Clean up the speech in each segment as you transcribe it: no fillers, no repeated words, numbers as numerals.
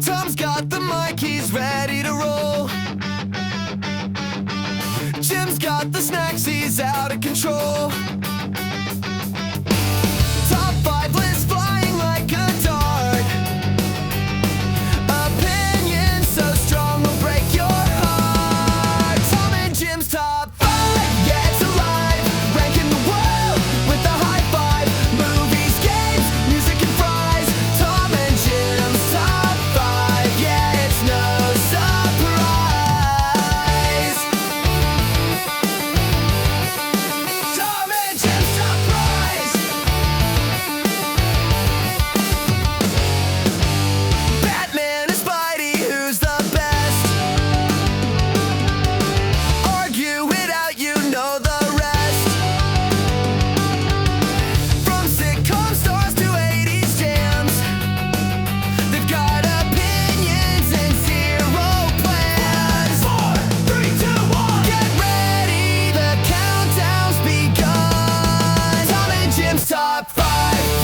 Tom's got the mic, he's ready to roll. Jim's got the snacks, he's out of control. Top 5 list flying like a dart. Opinion so strong will break your heart. Tom and Jim's top 5, yeah, it's alive. Ranking the world with the high five. Movies, games, music and fries. Tom and Jim's top 5, yeah, it's no surprise. Tom and Jim's top prize. Batman and Spidey, who's the best? Argue it out, you know the rest. From sitcom stars to 80s jams, they've got opinions and zero plans. 4, 3, 2, 1. Get ready, the countdown's begun. Tom and Jim's top 5,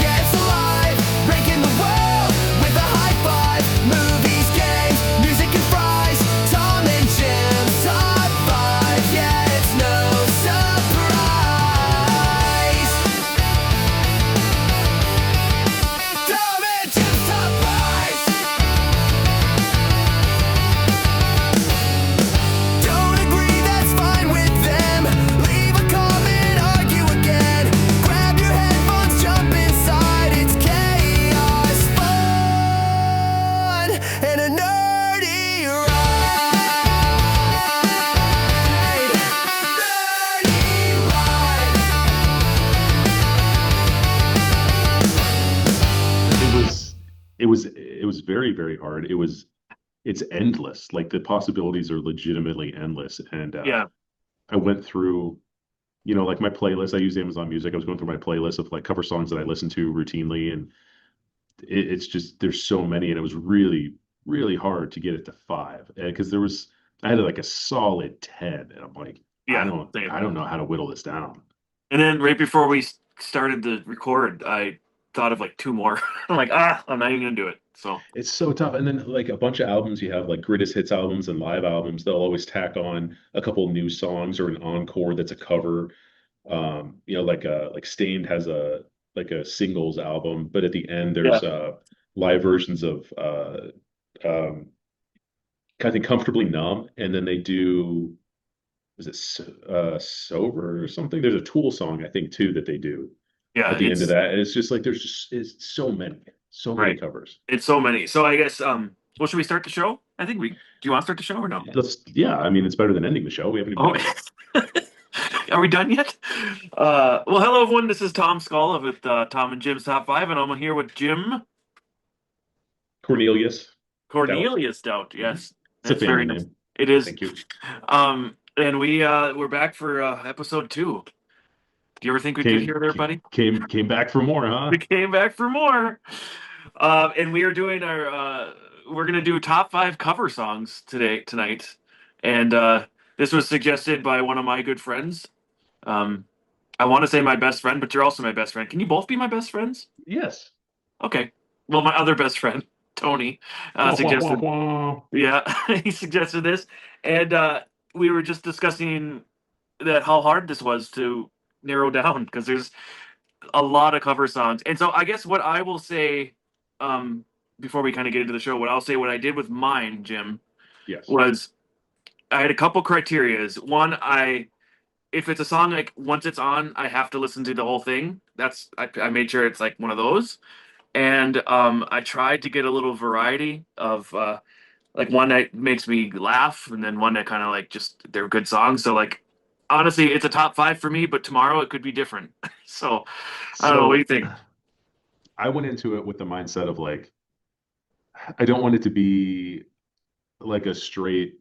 yeah, it's alive. Ranking the world with a high five. Movies, games, music and fries. Tom and Jim's top 5, yeah, it's no surprise. Tom and Jim's top 5. Don't agree, that's fine with them. Leave a comment, argue again. Grab your headphones, jump inside. It's chaos, fun, and a nerdy ride. Nerdy ride. It was very, very hard. It's endless. Like the possibilities are legitimately endless. And Yeah. I went through, like my playlist. I use Amazon Music. I was going through my playlist of like cover songs that I listen to routinely, and it's just there's so many, and it was really, really hard to get it to 5 because I had like a solid 10, and I'm like, Yeah, I same. don't know how to whittle this down. And then right before we started the record, I thought of like 2 more. I'm like, I'm not even gonna do it. So It's so tough. And then like a bunch of albums, you have like greatest hits albums and live albums. They'll always tack on a couple new songs or an encore that's a cover. Like Stained has a singles album, but at the end yeah, there's live versions of um I think Comfortably Numb, and then they do is it Sober or something? There's a Tool song I think too that they do yeah, at the end of it's that. And it's just like it's so many right. covers. It's so many. So I guess well, should we start the show? I think we do. You want to start the show or no? Yeah, I mean, it's better than ending the show. We haven't even done Okay. Are we done yet? Well, hello everyone. This is Tom Sculla with Tom and Jim's Top 5, and I'm here with Jim Cornelius Stout. Cornelius Stout. Yes, It's a that's very family nice. name. It is. Thank you. And we're back for episode 2. Do you ever think we'd get here there, buddy? Came back for more, huh? We came back for more. And we are doing we're gonna do top 5 cover songs tonight. And this was suggested by one of my good friends. I want to say my best friend, but you're also my best friend. Can you both be my best friends? Yes. Okay. Well, my other best friend, Tony, suggested. Yeah, he suggested this, and we were just discussing that how hard this was to narrow down because there's a lot of cover songs. And so I guess what I will say, before we kind of get into the show, what I did with mine, Jim, Yes. was I had a couple criterias. One, if it's a song like once it's on, I have to listen to the whole thing. I made sure it's like one of those. And I tried to get a little variety of like one that makes me laugh, and then one that kind of like just they're good songs. So like honestly, it's a top 5 for me, but tomorrow it could be different. So I don't know. What do you think? I went into it with the mindset of like, I don't want it to be like a straight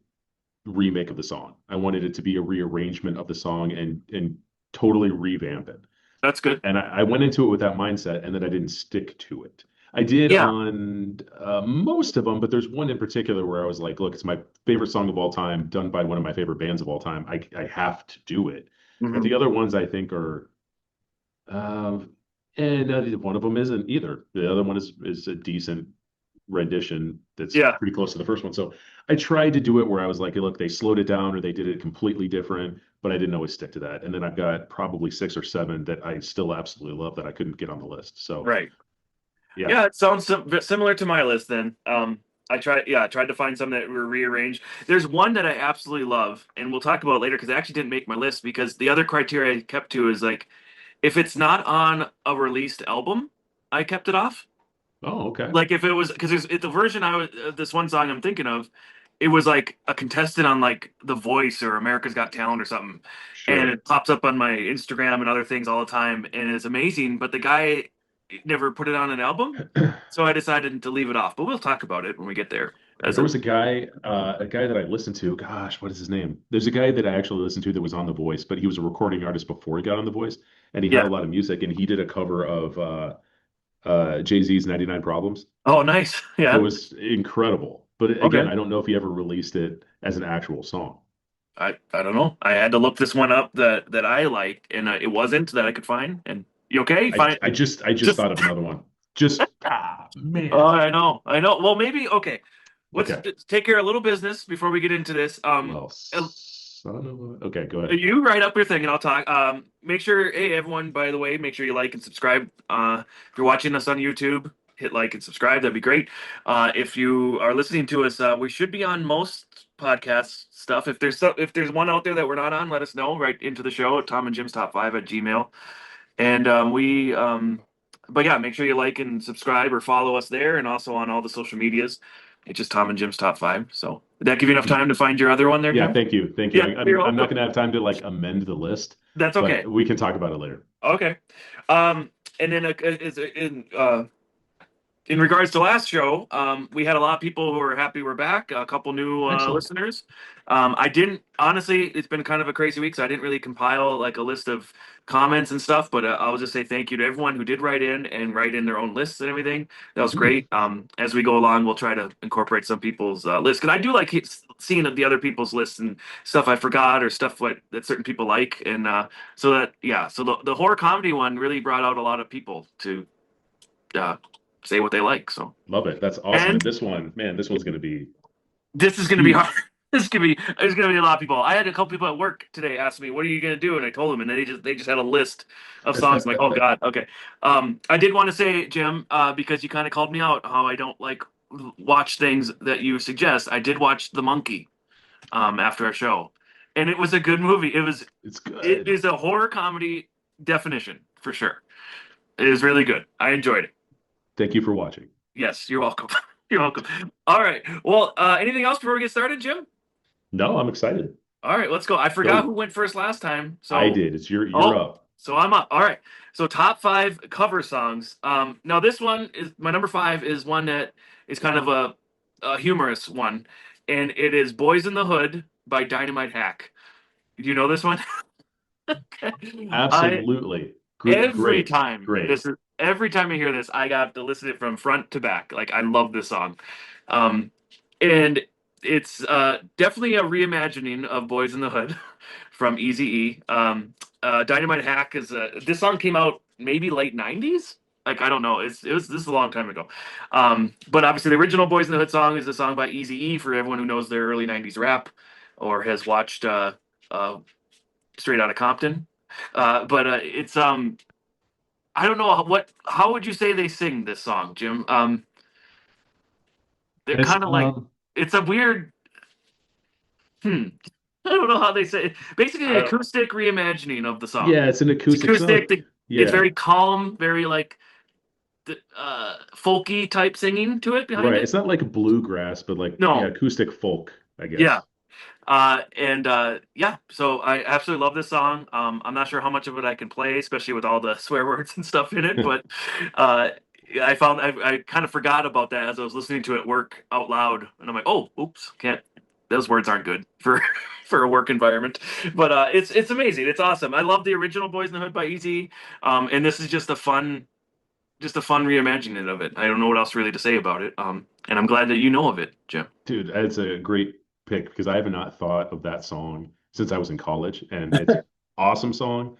remake of the song. I wanted it to be a rearrangement of the song and totally revamp it. That's good. And I went into it with that mindset, and then I didn't stick to it. I did Yeah. on most of them, but there's one in particular where I was like, look, it's my favorite song of all time, done by one of my favorite bands of all time. I have to do it. Mhm. But the other ones I think are, and one of them isn't either. The other one is a decent rendition that's Yeah. pretty close to the first one. So I tried to do it where I was like, look, they slowed it down or they did it completely different, but I didn't always stick to that. And then I've got probably 6 or 7 that I still absolutely love that I couldn't get on the list. So Right. yeah. Yeah, it sounds similar to my list then. I tried to find some that were rearranged. There's one that I absolutely love, and we'll talk about it later because I actually didn't make my list because the other criteria I kept to is like if it's not on a released album, I kept it off. Oh, okay. Like if it was because the version I was this one song I'm thinking of, it was like a contestant on like The Voice or America's Got Talent or something, and Sure. it pops up on my Instagram and other things all the time, and it's amazing. But the guy never put it on an album, so I decided to leave it off. But we'll talk about it when we get there. As There a was a guy that I listened to. Gosh, what is his name? There's a guy that I actually listened to that was on The Voice, but he was a recording artist before he got on The Voice, and he had yeah. a lot of music, and he did a cover of Jay-Z's 99 Problems. Oh, nice. It Yeah. was incredible. But again, Okay. I don't know if he ever released it as an actual song. I don't know. I had to look this one up that I liked, and it wasn't that I could find. And you okay? I Fine. I just I just Just thought of another one. Just oh, man. I know. I know. Well, maybe okay. Let's Okay. take care of a little business before we get into this. Well, Uh, son of a. Okay, go ahead. you write up your thing and I'll talk. Make sure, hey everyone, by the way, make sure you like and subscribe. If you're watching us on YouTube, hit like and subscribe. That'd be great. If you are listening to us, we should be on most podcast stuff. If there's one out there that we're not on, let us know right into the show at Tom and Jim's Top 5 at Gmail. And but yeah, make sure you like and subscribe or follow us there, and also on all the social medias. It's just Tom and Jim's Top 5. So did that give you enough time to find your other one there, Yeah, Jim? thank you. Thank you. Yeah, I'm you're I'm not welcome. gonna have time to like amend the list, That's okay. but we can talk about it later. Okay. And then in regards to last show, we had a lot of people who were happy we're back. A couple new Excellent. listeners. I didn't honestly. It's been kind of a crazy week, so I didn't really compile like a list of comments and stuff. But I'll just say thank you to everyone who did write in and write in their own lists and everything. That was Mhm. great. As we go along, we'll try to incorporate some people's lists because I do like seeing the other people's lists and stuff I forgot or stuff that certain people like. And so that yeah, so the horror comedy one really brought out a lot of people to uh, say what they like. So Love it. That's awesome. and And this one, man, this one's gonna be this is going to be huge. hard. There's gonna be a lot of people. I had a couple people at work today ask me, "What are you gonna do?" And I told them, and they just had a list of songs. I'm like, oh God, okay. I did want to say, Jim, because you kind of called me out how I don't like watch things that you suggest. I did watch The Monkey after our show, and it was a good movie. It's It good. is a horror comedy definition for sure. It is really good. I enjoyed it. Thank you for watching. Yes, you're welcome. You're welcome. All right. Well, anything else before we get started, Jim? No, I'm excited. All right, let's go. I forgot Go. who went first last time. So I did. You're oh, up. so I'm up. All right. So top 5 cover songs. Now this one is my number 5 is one that is kind of a humorous one, and it is "Boys in the Hood" by Dynamite Hack. Do you know this one? Okay. Absolutely. Every Great. time Great. every time I hear this, I got to listen to it from front to back. Like I love this song. Um, and it's definitely a reimagining of Boys in the Hood from Eazy-E. Dynamite Hack is this song came out maybe late 90s. Like I don't know. This is a long time ago. But obviously the original Boys in the Hood song is a song by Eazy-E for everyone who knows their early 90s rap or has watched Straight Outta Compton. But it's I don't know how would you say they sing this song, Jim? They're It's kind of like it's a weird I don't know how they say it. Basically an acoustic reimagining of the song. yeah, it's an It's acoustic song. acoustic. Yeah. It's very calm, very like folky type singing to it behind Right. it. It's not like bluegrass, but like No. yeah, acoustic folk, I guess. Yeah. Yeah, so I absolutely love this song. I'm not sure how much of it I can play, especially with all the swear words and stuff in it, but I kind of forgot about that as I was listening to it work out loud, and I'm like, oh, oops, can't. Those words aren't good for for a work environment, but it's amazing. It's awesome. I love the original Boys in the Hood by Easy, and this is just a fun reimagining of it. I don't know what else really to say about it. And I'm glad that you know of it, Jim. Dude, it's a great pick because I have not thought of that song since I was in college, and it's an awesome song.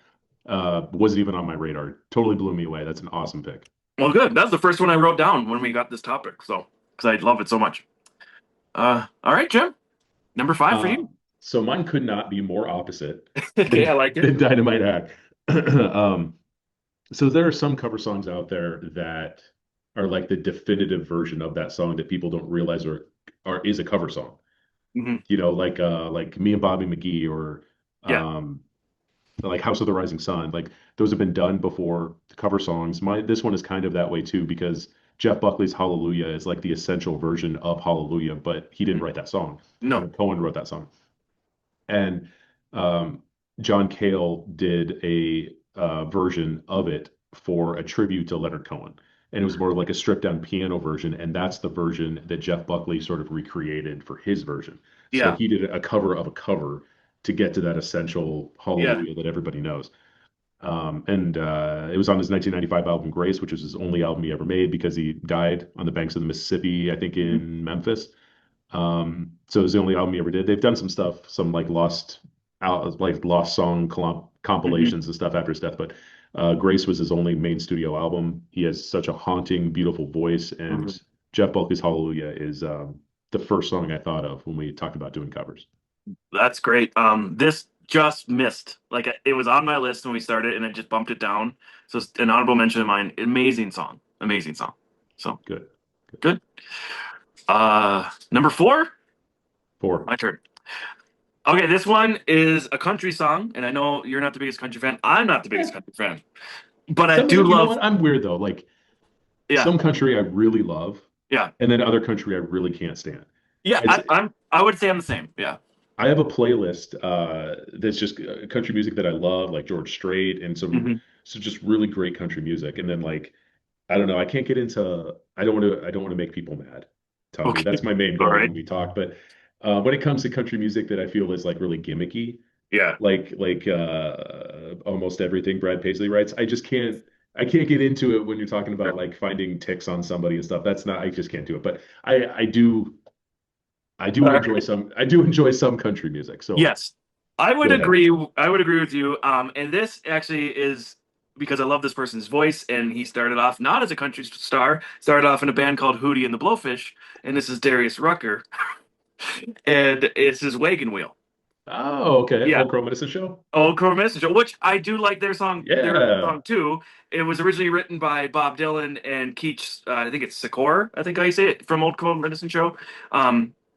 Wasn't even on my radar. Totally blew me away. That's an awesome pick. Well, good. That's the first one I wrote down when we got this topic. So because I love it so much. All right, Jim. Number 5 for you. So mine could not be more opposite Okay, I like it. than Dynamite Hack. Um, so there are some cover songs out there that are like the definitive version of that song that people don't realize is a cover song. Hmm. Like Me and Bobby McGee, or Yeah. um like House of the Rising Sun. Like those have been done before, the cover songs. This one is kind of that way too, because Jeff Buckley's Hallelujah is like the essential version of Hallelujah, but he didn't write that song. No. Leonard Cohen wrote that song. And um, John Cale did a version of it for a tribute to Leonard Cohen. And it was more like a stripped down piano version. And that's the version that Jeff Buckley sort of recreated for his version. So Yeah. he did a cover of a cover to get to that essential Yeah. Hallelujah that everybody knows. And it was on his 1995 album Grace, which was his only album he ever made because he died on the banks of the Mississippi, I think Mhm. in Memphis. So it was the only album he ever did. They've done some stuff, some like lost song Mhm. compilations and stuff after his death, but Grace was his only main studio album. He has such a haunting, beautiful voice, and Mhm. Jeff Buckley's Hallelujah is the first song I thought of when we talked about doing covers. That's great. This just missed. Like it was on my list when we started, and I just bumped it down. So it's an honorable mention of mine. Amazing song. Amazing song. So Good. good. Number 4, Four. my turn. Okay, this one is a country song, and I know you're not the biggest country fan. I'm not the biggest Eh, country fan, but I Some, do you know love. what? I'm weird though. Like Yeah, some country I really love, yeah, and then other country I really can't stand. yeah. It's I would say I'm the same. Yeah. I have a playlist that's just country music that I love, like George Strait and Hmm. some just really great country music. And then like I don't know, I can't get into I don't want to make people mad, Tommy. Okay. That's my main All goal right. when we talk. But when it comes to country music that I feel is like really gimmicky, Yeah. like almost everything Brad Paisley writes, I can't get into it when you're talking about like finding ticks on somebody and stuff. That's not I just can't do it. But All right. I do enjoy some country music. So Yes, I would go ahead. agree. I would agree with you. And this actually is because I love this person's voice, and he started off not as a country star, started off in a band called Hootie and the Blowfish, and this is Darius Rucker, and it's his Wagon Wheel. Oh, okay. Yeah, Old Crow Medicine Show. Old Crow Messenger, which I do like their Yeah. song too. It was originally written by Bob Dylan and Keith, I think it's Secor, I think how you say it, from Old Crow Medicine Show.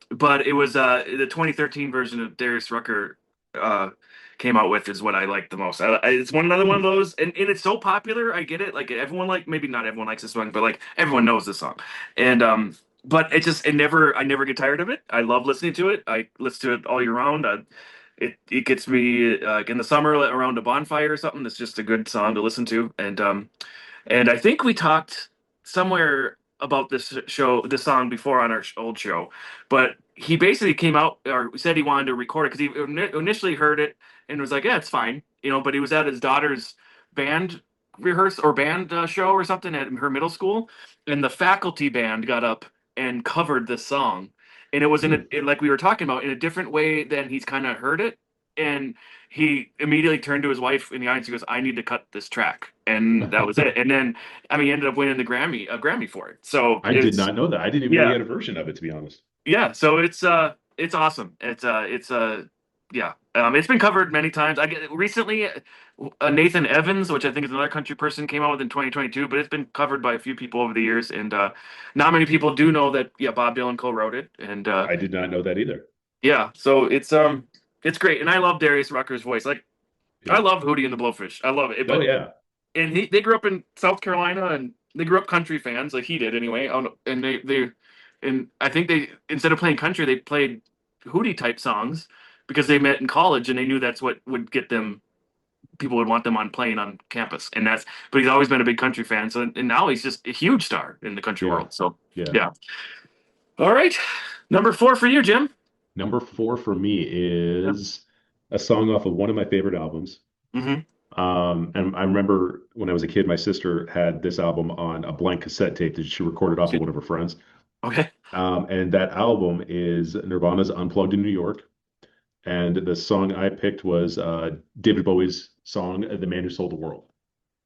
But it was the 2013 version of Darius Rucker uh, came out with is what I like the most. It's another one of Hmm. those, and it's so popular. I get it. Like everyone, like maybe not everyone likes this song, but like everyone knows this song. And but I never get tired of it. I love listening to it. I listen to it all year round. It gets me in the summer around a bonfire or something. It's just a good song to listen to. And I think we talked somewhere about this song before on our old show, but he basically came out or said he wanted to record it because he initially heard it and was like, yeah, it's fine, but he was at his daughter's band rehearse or band show or something at her middle school, and the faculty band got up and covered this song, and it was Hmm. like we were talking about in a different way than he's kind of heard it, and he immediately turned to his wife in the eyes. He goes, "I need to cut this track," and that was it. And then, I mean, he ended up winning a Grammy for it. So I did it's not know that. I didn't even know he yeah, had a version of it, to be honest. yeah. So it's awesome. Yeah. It's been covered many times. I get recently, Nathan Evans, which I think is another country person, came out with in 2022, but it's been covered by a few people over the years, and not many people do know that. Yeah, Bob Dylan co-wrote it, and I did not know that either. yeah, so it's great, and I love Darius Rucker's voice. Like I Yeah. love Hootie and the Blowfish. I love it. Oh But yeah. and they grew up in South Carolina, and they grew up country fans, like he did anyway. And and I think they instead of playing country, they played Hootie type songs because they met in college and they knew that's what would get them. People would want them on playing on campus, and that's. But he's always been a big country fan, so and now he's just a huge star in the country Yeah. world. So Yeah. yeah. All right, number 4 for you, Jim. Number four for me Yeah. is a song off of one of my favorite albums. Hmm. And I remember when I was a kid, my sister had this album on a blank cassette tape that she recorded off of one of her friends. Okay. And that album is Nirvana's Unplugged in New York. And the song I picked was David Bowie's song, The Man Who Sold the World.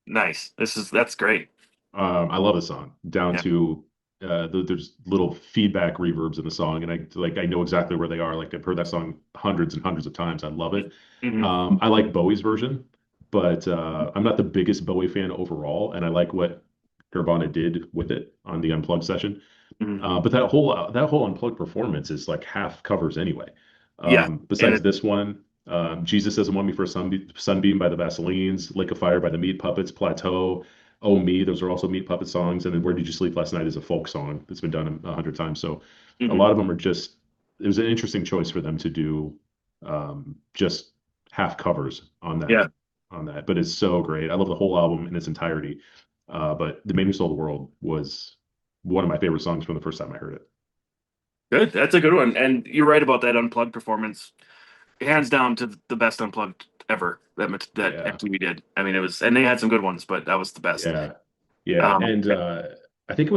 Nice. That's great. I love the song down Yeah. to there's little feedback reverbs in the song, and I know exactly where they are. Like I've heard that song hundreds and hundreds of times. I love it. Mhm. I like Bowie's version, but I'm not the biggest Bowie fan overall, and I like what Nirvana did with it on the Unplugged session. Mhm. But that whole Unplugged performance is like half covers anyway. Yeah, and Besides this one, Jesus Doesn't Want Me for a Sunbeam by the Vaselines, Lake of Fire by the Meat Puppets, Plateau, Oh Me, those are also Meat Puppet songs, and then Where Did You Sleep Last Night is a folk song that's been done 100 times. So a mhm. lot of them are just, it was an interesting choice for them to do just half covers Yeah, on that. But it's so great. I love the whole album in its entirety. But The Made Me Sold the World was one of my favorite songs from the first time I heard it. good. That's a good one. And you're right about that unplugged performance. Hands down to the best unplugged ever that Yeah. MTV did. I mean, it was, and they had some good ones, but that was the best. Yeah. Yeah. Um, And I think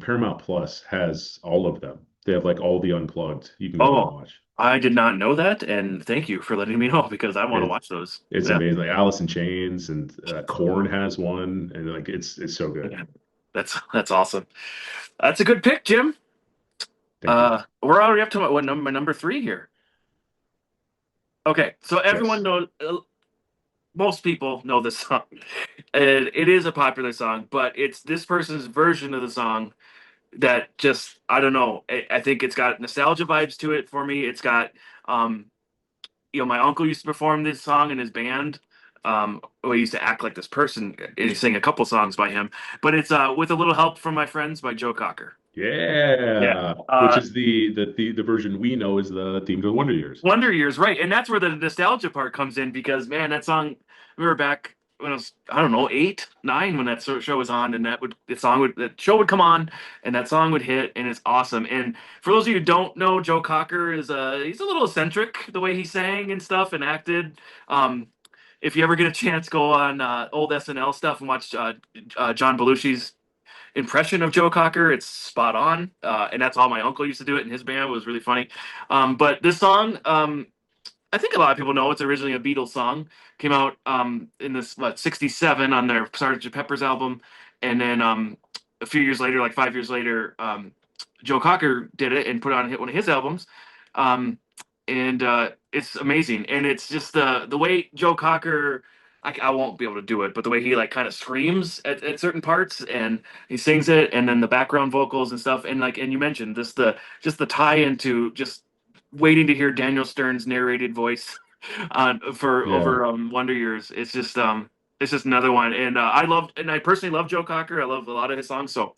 Paramount Plus has all of them. They have like all the unplugged you can go and oh, watch. I did not know that, and thank you for letting me know because I want to It, watch those. it's Yeah, amazing. Like Alice in Chains and Korn has one, and like it's so good. yeah. That's awesome. That's a good pick, Jim. Thank you. We're already up to what number my number three here. Okay, so everyone Yes. knows. Most people know this song. And it is a popular song, but it's this person's version of the song that just I don't know. I think it's got nostalgia vibes to it for me. It's got um my uncle used to perform this song in his band. He used to act like this person and sing a couple songs by him. But it's with a little help from my friends by Joe Cocker. Yeah. Yeah. Which is the version we know is the theme to the Wonder Years. Wonder Years, right? And that's where the nostalgia part comes in because man, that song. We were back when I was I don't know 8, 9 when that show was on, and that show would come on, and that song would hit, and it's awesome. And for those of you who don't know, Joe Cocker is he's a little eccentric the way he sang and stuff and acted. Um, if you ever get a chance, go on old SNL stuff and watch John Belushi's impression of Joe Cocker. It's spot on, and that's how my uncle used to do it in his band. It was really funny. But this song, I think a lot of people know it's originally a Beatles song. Came out in this '67 on their Sgt. Pepper's album, and then a few years later, like 5 years later, Joe Cocker did it and put it on one of his albums. Um, and it's amazing, and it's just the way Joe Cocker. I won't be able to do it, but the way he like kind of screams at certain parts and he sings it, and then the background vocals and stuff, and you mentioned this the tie into just waiting to hear Daniel Stern's narrated voice on for Yeah. over Wonder Years. It's just another one, and I personally love Joe Cocker. I love a lot of his songs, so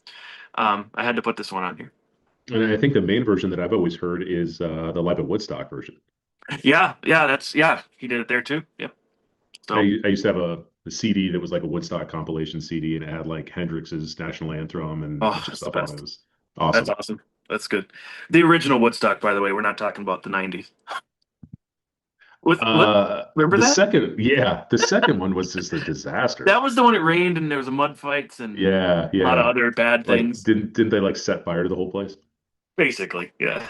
I had to put this one on here. And I think the main version that I've always heard is the Live at Woodstock version. Yeah, he did it there too. Yep. So I used to have a CD that was like a Woodstock compilation CD, and it had like Hendrix's national anthem and a oh, bunch of that's the stuff on it. It best. was That's awesome. awesome. That's good. The original Woodstock, by the way, we're not talking about the '90s. What? Remember The that? second, yeah, the second one was just a disaster. That was the one it rained and there was a mud fights and Yeah, a lot of yeah. other bad Like, things. didn't they like set fire to the whole place? Basically, yeah.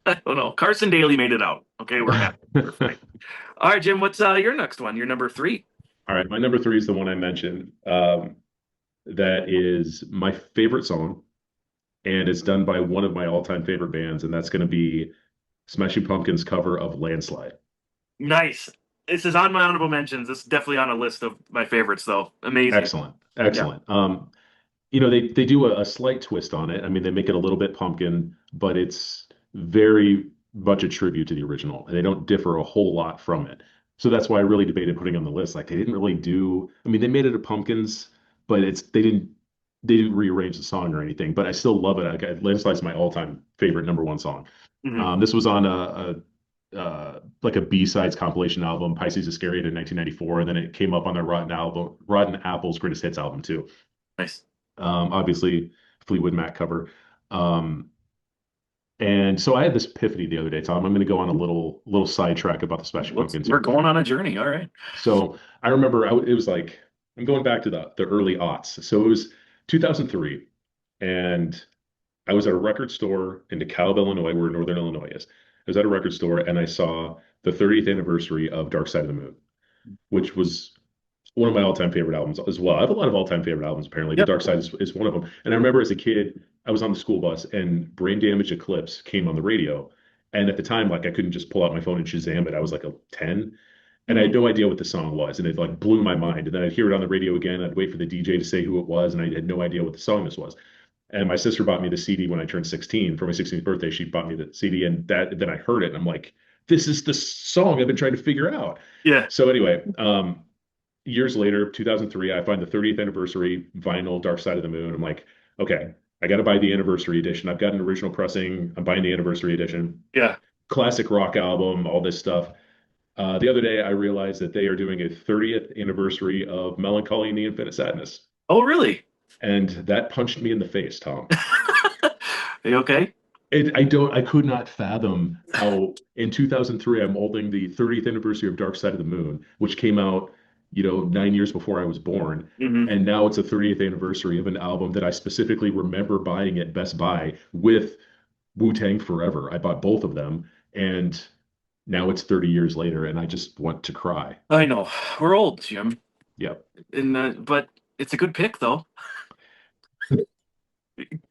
I don't know. Carson Daly made it out. Okay, we're happy. We're fine. All right, Jim. What's your next one? Your number three. All right, my number three is the one I mentioned. That is my favorite song, and it's done by one of my all-time favorite bands, and that's going to be Smashing Pumpkins' cover of Landslide. Nice. This is on my honorable mentions. This is definitely on a list of my favorites, though. Amazing. Excellent, Yeah. excellent. They do a slight twist on it. I mean, they make it a little bit pumpkin, but it's very much a tribute to the original, and they don't differ a whole lot from it. So that's why I really debated putting it on the list. Like they didn't really do. I mean, they made it a pumpkins, but they didn't rearrange the song or anything. But I still love it. Like, Landslide's my all-time favorite number one song. Hmm. This was on like a B-sides compilation album, Pisces Iscariot in 1994, and then it came up on their Rotten Apple's Greatest Hits album too. Nice. Obviously Fleetwood Mac cover. Um, and so I had this epiphany the other day, Tom. I'm going to go on a little sidetrack about the Smashing Pumpkins We're here. going on a journey. All right. So I remember it was like I'm going back to the early aughts. So it was 2003, and I was at a record store in DeKalb, Illinois, where Northern Illinois is. I was at a record store and I saw the 30th anniversary of Dark Side of the Moon, which was one of my all-time favorite albums as well. I have a lot of all-time favorite albums, apparently. The Yep. Dark Side is one of them. And I remember as a kid, I was on the school bus and Brain Damage Eclipse came on the radio. And at the time, like I couldn't just pull out my phone and Shazam it. I was like a 10 and I had Mhm. no idea what the song was. And it like blew my mind. And then I'd hear it on the radio again. I'd wait for the DJ to say who it was, and I had no idea what the song this was. And my sister bought me the CD when I turned 16 for my 16th birthday. She bought me the CD, and that then I heard it, and I'm like, this is the song I've been trying to figure out. Yeah. So anyway, years later, 2003, I find the 30th anniversary vinyl Dark Side of the Moon. I'm like, okay, I got to buy the anniversary edition. I've got an original pressing. I'm buying the anniversary edition. Yeah. Classic rock album, all this stuff. The other day, I realized that they are doing a 30th anniversary of Melancholy and the Infinite Sadness. Oh, really? And that punched me in the face, Tom. Are you okay? I could not fathom how in 2003 I'm holding the 30th anniversary of Dark Side of the Moon, which came out, 9 years before I was born. Hmm. And now it's a 30th anniversary of an album that I specifically remember buying at Best Buy with Wu-Tang Forever. I bought both of them, and now it's 30 years later, and I just want to cry. I know. We're old, Jim. Yep. And but it's a good pick, though.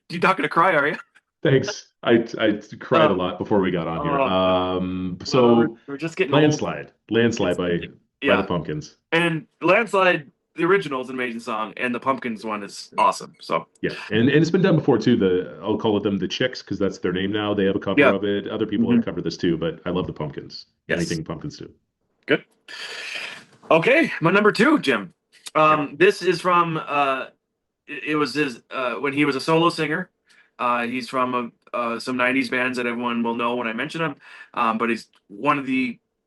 You're not gonna cry, are you? Thanks. I cried a lot before we got on here. Well, So we're just getting old. Landslide by the Yeah. Pumpkins. And Landslide, the original is an amazing song, and the Pumpkins one is awesome. So Yeah, and it's been done before too. I'll call it them the Chicks because that's their name now. They have a cover Yeah. of it. Other people have covered this too, but I love the Pumpkins. Yes. Anything Pumpkins do. Good. Okay, my number two, Jim. This is from it was his when he was a solo singer. He's from some '90s bands that everyone will know when I mention him. But he's one of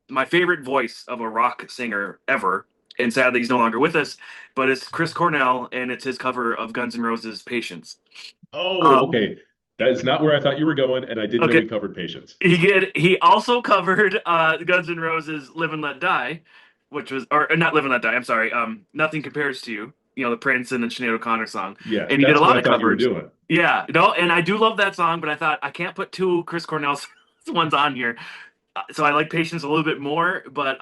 my favorite voice of a rock singer ever. And sadly, he's no longer with us. But it's Chris Cornell, and it's his cover of Guns N' Roses' "Patience." Oh, okay. That is not where I thought you were going, and I didn't know Okay. we covered Patience. He also covered Guns N' Roses' "Live and Let Die," which was or not "Live and Let Die." I'm sorry. "Nothing Compares to You." The Prince and the Sinead O'Connor song. Yeah, And he did that's a lot what I of thought you were covers. doing. Yeah, and I do love that song, but I thought I can't put two Chris Cornell ones on here. So I like Patience a little bit more, but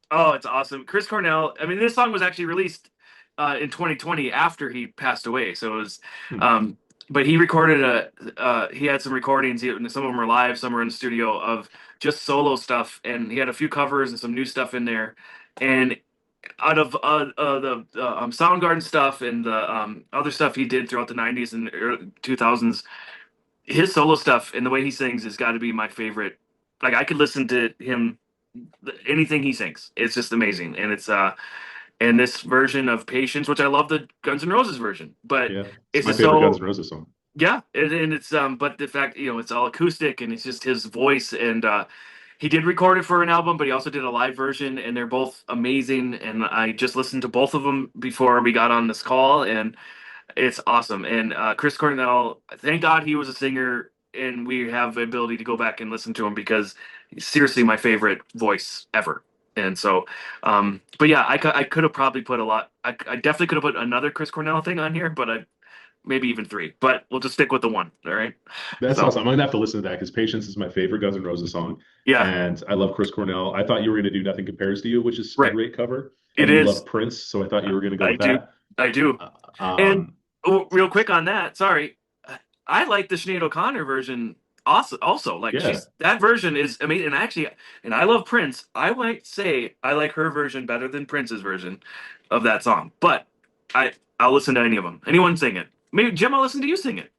oh, it's awesome. Chris Cornell, I mean, this song was actually released in 2020 after he passed away. So it was but he recorded he had some recordings, some of them are live, some are in the studio of just solo stuff, and he had a few covers and some new stuff in there. And out of the Soundgarden stuff and the other stuff he did throughout the '90s and early 2000s, his solo stuff and the way he sings has got to be my favorite. Like I could listen to him, anything he sings. It's just amazing, and it's and this version of "Patience," which I love the Guns N' Roses version, but Yeah, it's my just favorite so Guns N' Roses song. yeah, and it's but the fact it's all acoustic and it's just his voice and he did record it for an album, but he also did a live version, and they're both amazing. And I just listened to both of them before we got on this call, and it's awesome. And Chris Cornell, thank God he was a singer, and we have the ability to go back and listen to him because he's seriously my favorite voice ever. And so, but yeah, I could have probably put a lot. I definitely could have put another Chris Cornell thing on here, but maybe even three. But we'll just stick with the one. All right. That's So- awesome. I'm gonna have to listen to that because Patience is my favorite Guns N' Roses song, Yeah, and I love Chris Cornell. I thought you were gonna do Nothing Compares to You, which is Right. a great cover. It And you is. love Prince, so I thought you were gonna go I with do. that. I do. Um, And real quick on that, sorry, I like the Sinead O'Connor version. Also, like Yeah. that version is amazing. And I love Prince. I might say I like her version better than Prince's version of that song. But I'll listen to any of them. Anyone sing it. Maybe Jim, I'll listen to you sing it.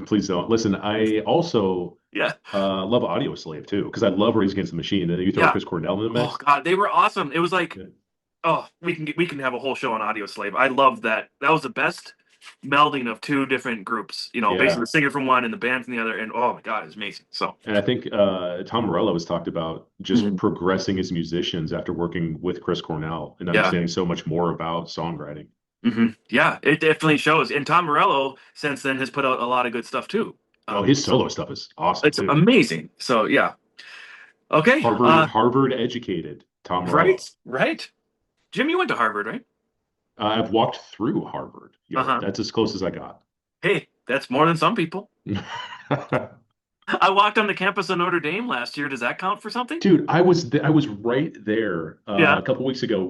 please don't listen. I also Yeah. love Audio Slave too because I love Rage Against the Machine. And then you throw Yeah. Chris Cornell in the mix. Oh God, they were awesome. It was like, Yeah. oh, we can have a whole show on Audio Slave. I love that. That was the best melding of two different groups. Yeah. Basically the singer from one and the band from the other. And oh my God, it's amazing. So And I think Tom Morello has talked about just Mhm. progressing as musicians after working with Chris Cornell and Yeah. understanding so much more about songwriting. yeah, it definitely shows. And Tom Morello since then has put out a lot of good stuff too. Oh, his solo stuff is awesome It's too. amazing. So yeah. Okay. Harvard educated Tom Morello. Right. Jim, you went to Harvard, right? I've walked through Harvard. Yeah, Uh-huh. that's as close as I got. Hey, that's more than some people. I walked on the campus of Notre Dame last year. Does that count for something? Dude, I was right there Yeah. a couple weeks ago.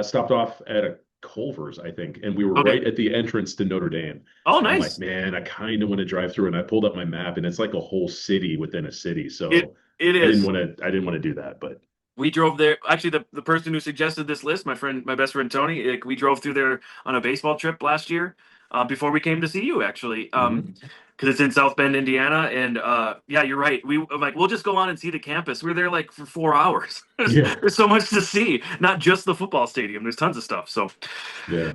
Stopped off at a Culver's, I think, and we were Okay. right at the entrance to Notre Dame. Oh, And I'm like, nice. man, I kind of want to drive through. And I pulled up my map, and it's like a whole city within a city. It So it I didn't is. want to. I didn't want to do that. But We drove there. Actually, the person who suggested this list, my best friend Tony, we drove through there on a baseball trip last year, before we came to see you, actually, mhm. because it's in South Bend, Indiana, and yeah, you're right. I'm like, we'll just go on and see the campus. We were there like for 4 hours. there's, Yeah, there's so much to see, not just the football stadium. There's tons of stuff. So, yeah.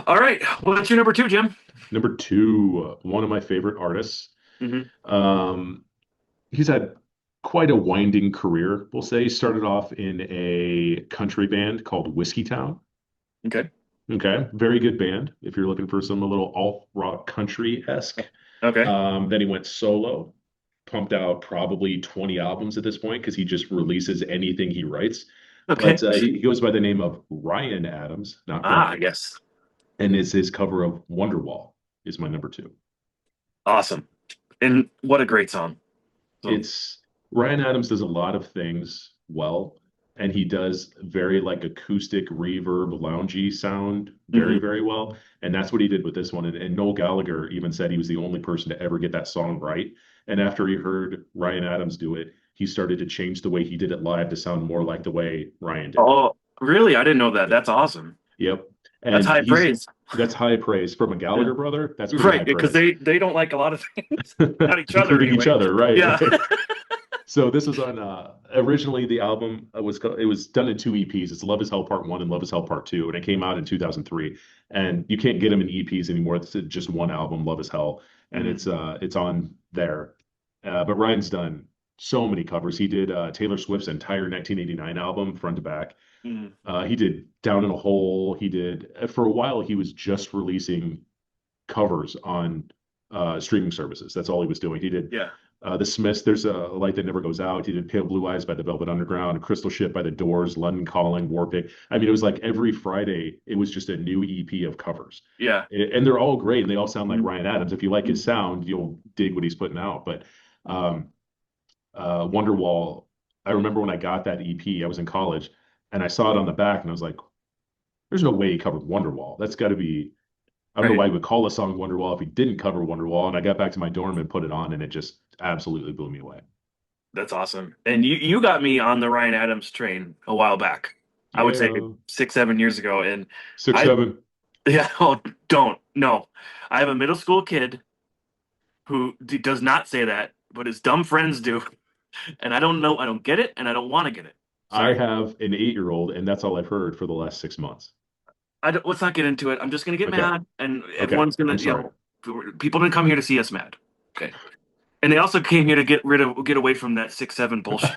all right, what's your number two, Jim? Number two, one of my favorite artists. Hmm. Um, he's had quite a winding career, we'll say. He started off in a country band called Whiskey Town. Okay. Okay, very good band if you're looking for some a little alt rock country-esque. Okay. Then he went solo, pumped out probably 20 albums at this point because he just releases anything he writes. Okay. But he goes by the name of Ryan Adams, not Ah, Brian, yes. and is his cover of Wonderwall is my number two. Awesome. And what a great song. So, It's Ryan Adams does a lot of things well, and he does very like acoustic reverb loungy sound very, mhm. very well. And that's what he did with this one. And Noel Gallagher even said he was the only person to ever get that song right. And after he heard Ryan Adams do it, he started to change the way he did it live to sound more like the way Ryan did it. Oh, really? I didn't know that. That's awesome. Yep. That's And high he's praise. that's high praise from a Yeah. Gallagher brother. That's pretty Right, high because praise, they don't like a lot of things, not each other including each anyway. other, right? Yeah. Right. So this was on originally the album it was done in two EPs. It's Love Is Hell Part One and Love Is Hell Part Two, and it came out in 2003. And you can't get them in EPs anymore. It's just one album, Love Is Hell, and Mhm. it's on there. But Ryan's done so many covers. He did Taylor Swift's entire 1989 album front to back. Mhm. He did Down in a Hole. He did for a while. He was just releasing covers on streaming services. That's all he was doing. He did Yeah. The Smiths, There's a Light That Never Goes Out. He did Pale Blue Eyes by the Velvet Underground, Crystal Ship by the Doors, London Calling, Warpick. I mean, it was like every Friday, it was just a new EP of covers. Yeah. And they're all great and they all sound like Mhm. Ryan Adams. If you like his sound, you'll dig what he's putting out. But um, Wonderwall, I remember when I got that EP, I was in college and I saw it on the back and I was like, there's no way he covered Wonderwall. That's got to be I don't know Right. why he would call a song Wonderwall if he didn't cover Wonderwall. And I got back to my dorm and put it on, and it just absolutely blew me away. That's awesome. And you got me on the Ryan Adams train a while back. I would say Yeah, 6, 7 years ago. And six, I, seven. yeah, oh, don't. No. I have a middle school kid who does not say that, but his dumb friends do. And I don't know. I don't get it, and I don't want to get it. I Sorry. have an 8-year-old, and that's all I've heard for the last 6 months. Let's not get into it. I'm just gonna get Okay, mad, and okay. everyone's gonna, I'm sorry. people didn't come here to see us mad. Okay. And they also came here to get away from that 6, 7 bullshit.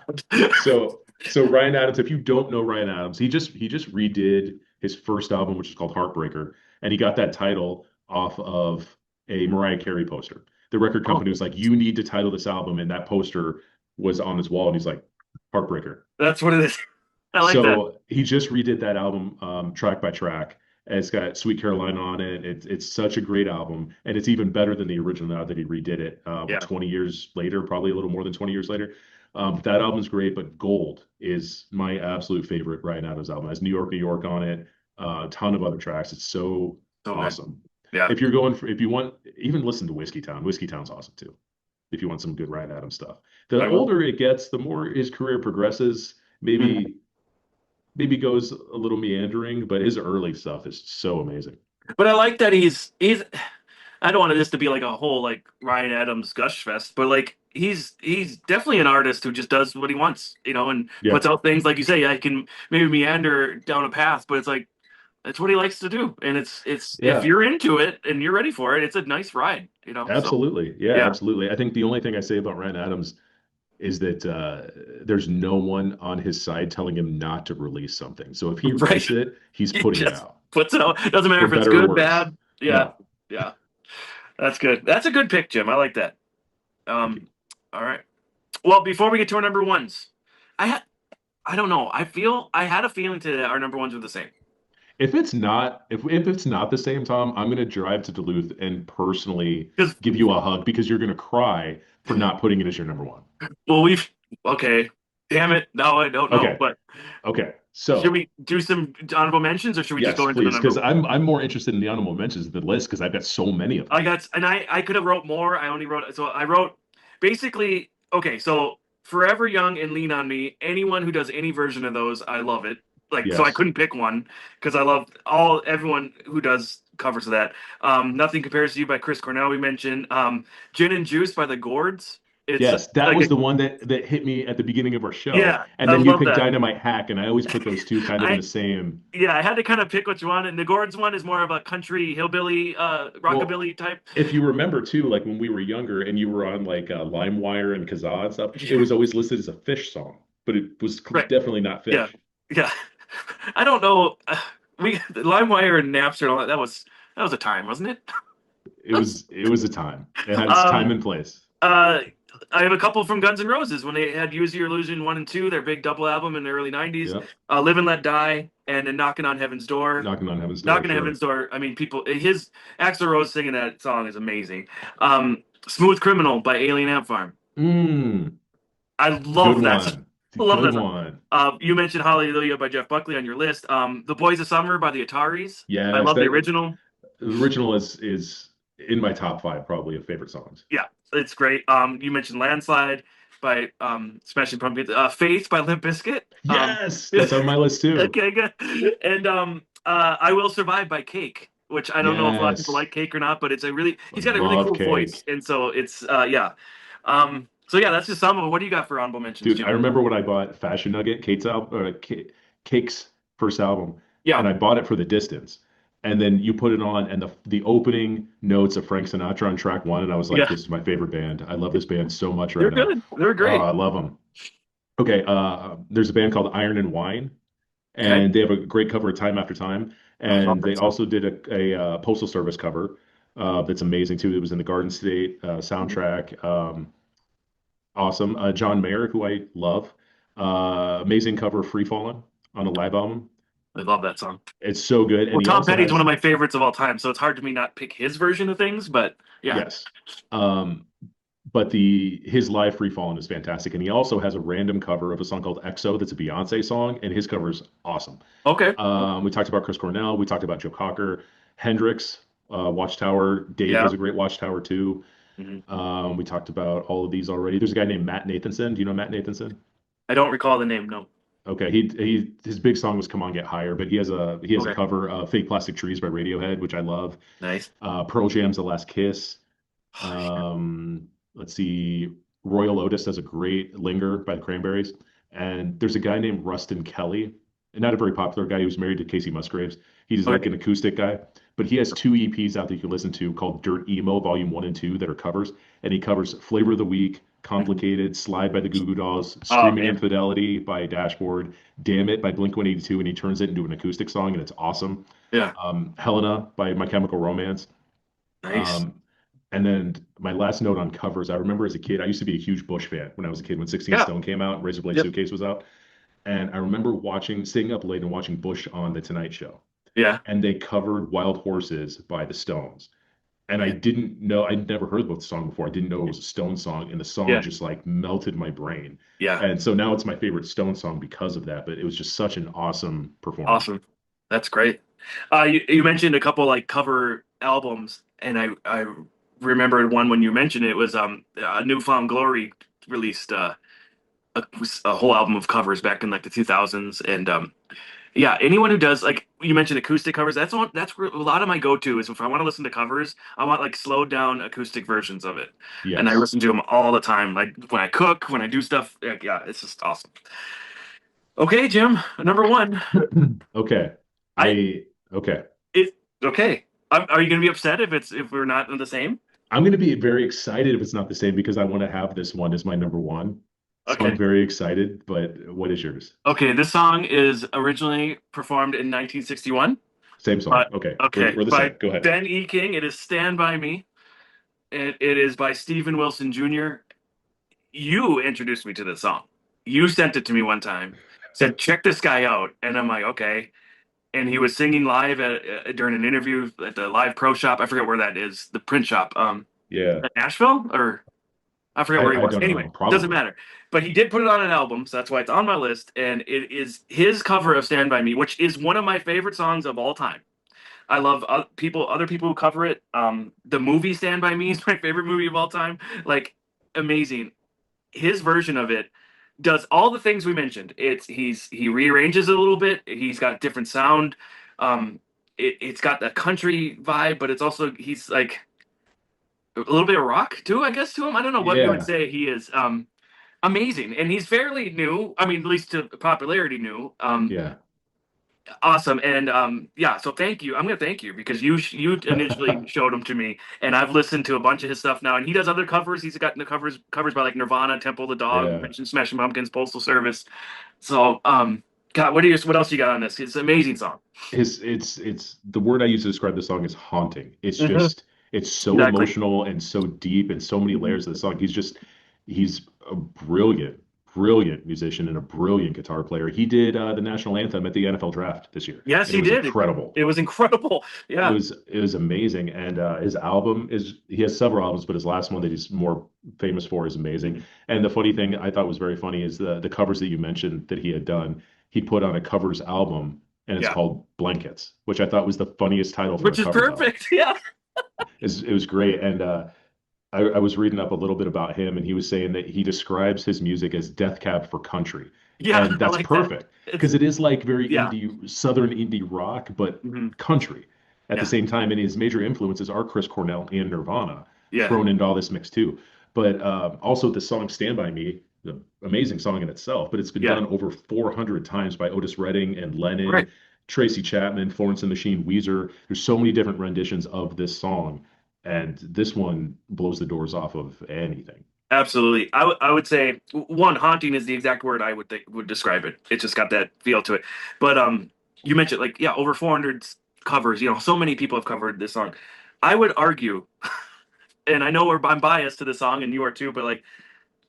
So Ryan Adams, if you don't know Ryan Adams, he just redid his first album, which is called Heartbreaker, and he got that title off of a Mariah Carey poster. The record Oh, company was like, "You need to title this album," and that poster was on his wall, and he's like, "Heartbreaker." that's what it is. I like that. So he just redid that album track by track. And it's got Sweet Caroline on it. It's such a great album, and it's even better than the original now that he redid it Yeah. 20 years later, probably a little more than 20 years later. That album's great, but Gold is my absolute favorite Ryan Adams album. It has New York, New York on it, a ton of other tracks. It's so So good. awesome. Yeah. If you want, even listen to Whiskey Town. Whiskey Town's awesome too. If you want some good Ryan Adams stuff. The I will. older it gets, the more his career progresses. Mhm. Maybe goes a little meandering, but his early stuff is so amazing. But I like that he's. I don't want this to be like a whole like Ryan Adams gush fest, but like he's definitely an artist who just does what he wants, and Yeah, puts out things like you say. I can maybe meander down a path, but it's like that's what he likes to do, and it's if yeah, you're into it and you're ready for it, it's a nice ride. So absolutely. Yeah, yeah, absolutely. I think the only thing I say about Ryan Adams is that there's no one on his side telling him not to release something. So if he right. writes it, he's He putting it just out puts it out. Doesn't matter for if it's better or good, worse. bad. Yeah, No, yeah, that's good. That's a good pick, Jim. I like that. thank you. Um, all right. Well, before we get to our number ones, I had I don't know. I had a feeling today our number ones were the same. If it's not the same, Tom, I'm gonna drive to Duluth and personally Because give you a hug because you're gonna cry for not putting it as your number one. well, we've okay. Damn it. No, I don't know. Okay. But Okay. should So we do some honorable mentions or should we just yes, go into the please, number because one? I'm more interested in the honorable mentions of the list because I've got so many of them. I could have wrote more. I only wrote, so I wrote basically, okay, so Forever Young and Lean on Me, anyone who does any version of those, I love it. Like, so I Yes. couldn't pick one because I love everyone who does covers of that. Nothing Compares to You by Chris Cornell, we mentioned. Gin and Juice by the Gourds. It's Yes, that like was the one that hit me at the beginning of our show. yeah, And I then you love picked that. Dynamite Hack, and I always put those two kind of in I the same. Yeah, I had to kind of pick which one. And the Gourds one is more of a country hillbilly, Well, rockabilly type. if you remember too, like when we were younger and you were on like LimeWire and Kazaa and stuff, it was always listed as a Fish song, but it was Right. definitely not Yeah. Fish. Yeah. I don't know. We LimeWire and Napster and all that. That was a time, wasn't it? It was a time. It had its time Um. and place. Uh. I have a couple from Guns N' Roses when they had Use Your Illusion 1 and 2, their big double album in the early 90s. Yep. Live and Let Die and then Knocking on Heaven's Door. Knocking on Heaven's Door, Knocking on sure. Heaven's Door. I mean, people. His Axl Rose singing that song is amazing. Smooth Criminal by Alien Ant Farm. Mm, I good love that. one. I love Good that song. one. You mentioned Hallelujah by Jeff Buckley on your list. The Boys of Summer by the Ataris. I Yes, love the that original. the original is in my top five probably of favorite songs. Yeah, it's great. You mentioned Landslide by Smashing Pumpkins. Faith by Limp Bizkit. Yes, that's on my list too. Okay, good. And I Will Survive by Cake, which I don't know if a lot of people Yes, like Cake or not, but he's got a really love cool Cake. voice, and so it's yeah. So yeah, that's just some of it. What do you got for honorable mentions, Dude, I Jim? remember when I bought Fashion Nugget, Kate's album, Cake's first album, Yeah. and I bought it for The Distance. And then you put it on, and the opening notes of Frank Sinatra on track one, and I was like, Yeah, "This is my favorite band. I love this band so much they're right now. good. They're Oh, great. I love them." Okay, there's a band called Iron and Wine, Okay. and they have a great cover of Time After Time, I love and they that song. also did a Postal Service cover that's amazing too. It was in the Garden State Mhm. soundtrack. Awesome. John Mayer, who I love. Amazing cover of Free Fallin' on a live album. I love that song. It's so good. Well, And he Tom also Petty's one of has, my favorites of all time, so it's hard to me not pick his version of things. But yeah. yes. Um, but his live Free Fallin' is fantastic. And he also has a random cover of a song called EXO that's a Beyonce song, and his cover is awesome. Okay. We talked about Chris Cornell, we talked about Joe Cocker, Hendrix, Watchtower. Dave Yeah. has a great Watchtower too. Mhm. We talked about all of these already. There's a guy named Matt Nathanson. Do you know Matt Nathanson? I don't recall the name. No. Okay, he his big song was "Come On Get Higher," but he has a Okay. cover of "Fake Plastic Trees" by Radiohead, which I love. Nice. Pearl Jam's "The Last Kiss." Oh, yeah. Let's see, Royal Otis does a great "Linger" by the Cranberries, and there's a guy named Rustin Kelly, and not a very popular guy. He was married to Casey Musgraves. He's like Okay. an acoustic guy, but he has two EPs out that you can listen to called Dirt Emo Volume 1 and 2 that are covers, and he covers "Flavor of the Week," Mhm. "Complicated," "Slide" by the Goo Goo Dolls, Oh "Screaming man. Infidelity" by Dashboard, "Damn It" by Blink-182, and he turns it into an acoustic song, and it's awesome. Yeah. Helena by My Chemical Romance. Nice. Um, and then my last note on covers, I remember as a kid, I used to be a huge Bush fan when I was a kid, when 16 Yeah. Stone came out, Razor Blade Yep. Suitcase was out. And I remember staying up late and watching Bush on The Tonight Show. Yeah. And they covered Wild Horses by the Stones. And I Yeah. didn't know, I'd never heard about the song before. I didn't know it was a Stone song. And the song Yeah. just like melted my brain. Yeah. And so now it's my favorite Stone song because of that. But it was just such an awesome performance. Awesome. That's great. You mentioned a couple like cover albums, and I remembered one when you mentioned it was Newfound Glory released a whole album of covers back in like the 2000s, and yeah, anyone who does like you mentioned acoustic covers, that's where a lot of my go-to is if I want to listen to covers, I want like slowed down acoustic versions of it, and I Yes. listen to them all the time, like when I cook, when I do stuff. Like, yeah, it's just awesome. Okay, Jim, number one. Okay. I Okay. it okay. Are you gonna be upset if we're not in the same? I'm going to be very excited if it's not the same because I want to have this one as my number one. So I'm Okay. very excited, but what is yours? Okay, this song is originally performed in 1961. Same song. But Okay. We're, okay, we're the same. by Go ahead. Ben E. King. It is "Stand by Me." It is by Stephen Wilson Jr. You introduced me to this song. You sent it to me one time. Said, "Check this guy out," and I'm like, "Okay." And he was singing live during an interview at the Live Pro Shop. I forget where that is, the print shop. Yeah. At Nashville or I forget where he I was. don't Anyway, know. it doesn't Probably. matter. But he did put it on an album, so that's why it's on my list. And it is his cover of "Stand by Me," which is one of my favorite songs of all time. I love other people who cover it. The movie "Stand by Me" is my favorite movie of all time. Like, amazing. His version of it does all the things we mentioned. He rearranges it a little bit. He's got different sound. Um, it's got the country vibe, but it's also he's like a little bit of rock too, I guess, to him. I don't know what you would Yeah. say he is. Amazing, and he's fairly new. I mean, at least to popularity new. Yeah. Awesome, and yeah. So thank you. I'm gonna thank you because you initially showed him to me, and I've listened to a bunch of his stuff now. And he does other covers. He's got the covers by like Nirvana, Temple of the Dog, you Yeah. mentioned Smashing Pumpkins, Postal Service. So God, what else you got on this? It's an amazing song. It's the word I use to describe the song is haunting. It's Mhm. just it's so Exactly. emotional and so deep and so many Mhm. layers of the song. He's a brilliant musician and a brilliant guitar player. He did the national anthem at the NFL draft this year, Yes, and it he was did. incredible. It was incredible. It Yeah. was it was amazing. And his album is he has several albums, but his last one that he's more famous for is amazing. And the funny thing I thought was very funny is the covers that you mentioned that he had done. He put on a covers album, and it's Yeah. called Blankets, which I thought was the funniest title for a Which is covers album. perfect. Yeah. It was great. And I was reading up a little bit about him, and he was saying that he describes his music as Death Cab for country. Yeah. And I that's like that. perfect It's because it is like very yeah. indie, southern indie rock, but Hmm. country at the Yeah. same time. And his major influences are Chris Cornell and Nirvana Yeah. thrown into all this mix too. But also the song Stand By Me, the amazing song in itself, but it's been Yeah. done over 400 times by Otis Redding and Right. Lennon, Tracy Chapman, Florence and the Machine, Weezer. There's so many different renditions of this song, and this one blows the doors off of anything. Absolutely. I would say one, haunting is the exact word I would think would describe it. It just got that feel to it. But you mentioned like yeah, over 400 covers. You know, so many people have covered this song. I would argue, and I know I'm biased to the song, and you are too. But like,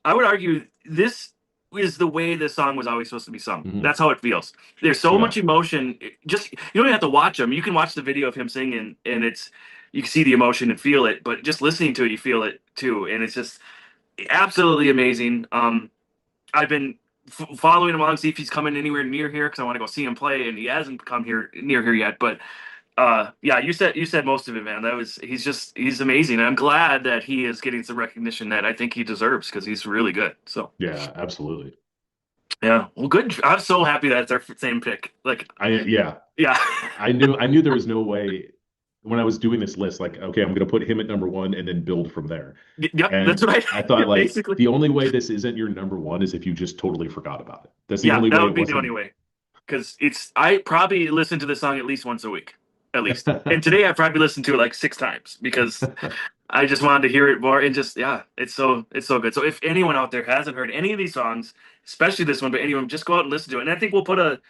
I would argue this is the way this song was always supposed to be sung. Mhm. That's how it feels. There's so Yeah. much emotion. Just you don't even have to watch him. You can watch the video of him singing, and it's you can see the emotion and feel it. But just listening to it, you feel it too. And it's just absolutely amazing. I've been following him along, see if he's coming anywhere near here because I want to go see him play, and he hasn't come here near here yet. But yeah, you said most of it, man. That was he's amazing. I'm glad that he is getting some recognition that I think he deserves because he's really good. So Yeah, absolutely. yeah, well, good. I'm so happy that it's our same pick. Like, Yeah, yeah, I knew there was no way when I was doing this list, like, okay, I'm gonna put him at number one and then build from there. yep, that's And right. I thought like Basically, the only way this isn't your number one is if you just totally forgot about it. That's the yeah, only that way would it be the only wasn't. way. Because I probably listen to this song at least once a week, at least. And today I probably listened to it like 6 times because I just wanted to hear it more and just yeah, it's so good. So if anyone out there hasn't heard any of these songs, especially this one, but anyone, just go out and listen to it. And I think we'll put a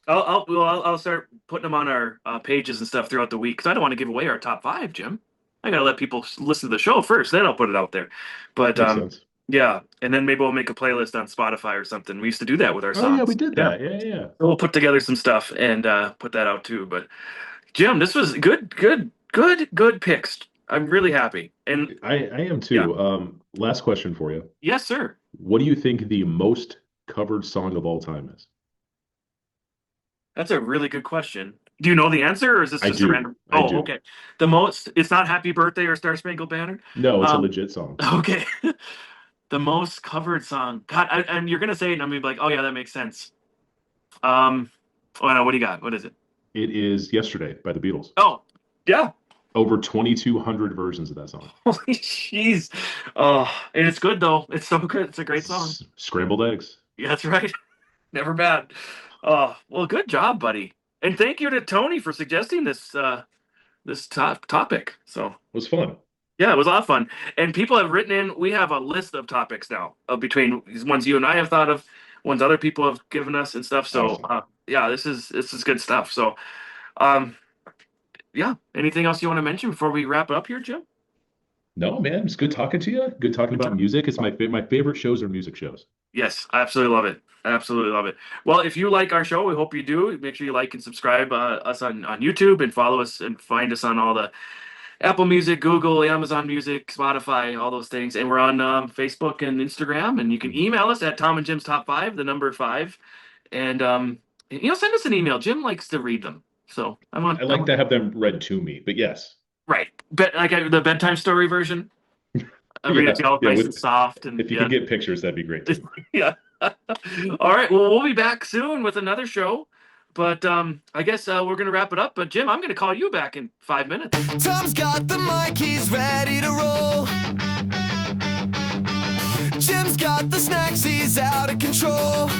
I'll start putting them on our pages and stuff throughout the week because I don't want to give away our top five, Jim. I gotta let people listen to the show first, then I'll put it out there. But Makes sense. yeah, and then maybe we'll make a playlist on Spotify or something. We used to do that with our Oh yeah, we songs. did Yeah, that. Yeah, yeah. we'll put together some stuff and put that out too. But Jim, this was good picks. I'm really happy. And I am yeah, too. Last question for you. yes, sir. What do you think the most covered song of all time is? That's a really good question. Do you know the answer, or is this I just a do. random? I Oh, do. okay. The most. It's not "Happy Birthday" or "Star Spangled Banner." No, it's a Um, legit song. okay. The most covered song. God, and you're gonna say it, and I'm gonna be like, oh yeah, that makes sense. Um, oh no, what do you got? What is it? It is Yesterday by the Beatles. Oh, yeah. Over 2,200 versions of that song. Holy jeez. Oh, and it's good though. It's so good. It's a great song. Scrambled eggs. Yeah, that's right. Never bad. Oh, well, good job, buddy. And thank you to Tony for suggesting this topic. So It was fun. yeah, it was a lot of fun. And people have written in. We have a list of topics now between these ones you and I have thought of, ones other people have given us and stuff. So Awesome. yeah, this is good stuff. So um, yeah. Anything else you want to mention before we wrap it up here, Jim? No, man, it's good talking to you. Good talking Good about job. music. It's my favorite shows are music shows. Yes, I absolutely love it. Absolutely love it. Well, if you like our show, we hope you do. Make sure you like and subscribe us on YouTube and follow us and find us on all the Apple Music, Google, Amazon Music, Spotify, all those things. And we're on Facebook and Instagram. And you can email us at Tom and Jim's Top 5, the number 5. And send us an email. Jim likes to read them. So I like to have them read to me, but yes. Right. The bedtime story version. I read it all nice and soft. And if you could get pictures, that'd be great too. Yeah. All right. Well, we'll be back soon with another show. But I guess we're going to wrap it up. But Jim, I'm going to call you back in 5 minutes. Tom's got the mic, he's ready to roll. Jim's got the snacks, he's out of control.